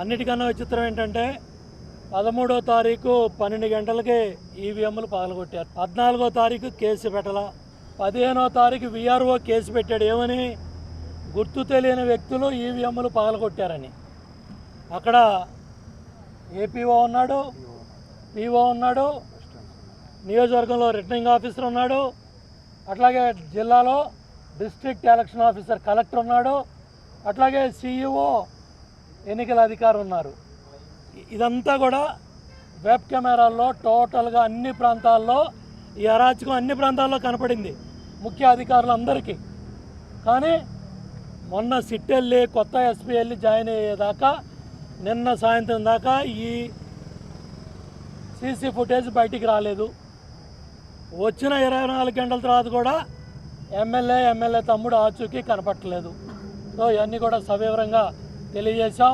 అన్నిటికన్నా విచిత్రం ఏంటంటే 13వ తారీఖు 12 గంటలకే ఈవీఎంలు పగలగొట్టారు. 14వ తారీఖు కేసు పెట్టాల, 15వ తారీఖు విఆర్ఓ కేసు పెట్టాడు. ఏమని? గుర్తు తెలియని వ్యక్తులు ఈవీఎంలు పగలగొట్టారని. అక్కడ ఏపీఓ ఉన్నాడు, పీఓ ఉన్నాడు, నియోజకవర్గంలో రిటర్నింగ్ ఆఫీసర్ ఉన్నాడు, అట్లాగే జిల్లాలో డిస్ట్రిక్ట్ ఎలక్షన్ ఆఫీసర్ కలెక్టర్ ఉన్నాడు, అట్లాగే సిఇఓ ఎన్నికల అధికారి ఉన్నారు. ఇదంతా కూడా వెబ్ కెమెరాల్లో టోటల్గా అన్ని ప్రాంతాల్లో ఈ అరాచకం అన్ని ప్రాంతాల్లో కనపడింది ముఖ్య అధికారులందరికీ. కానీ మొన్న సిట్ వెళ్ళి కొత్త ఎస్పీ వెళ్ళి జాయిన్ అయ్యేదాకా నిన్న సాయంత్రం దాకా ఈ సీసీ ఫుటేజ్ బయటికి రాలేదు. వచ్చిన 24 గంటల తర్వాత కూడా ఎమ్మెల్యే తమ్ముడు ఆచూకీ కనపట్టలేదు. సో ఇవన్నీ కూడా సవివరంగా తెలియజేశాం.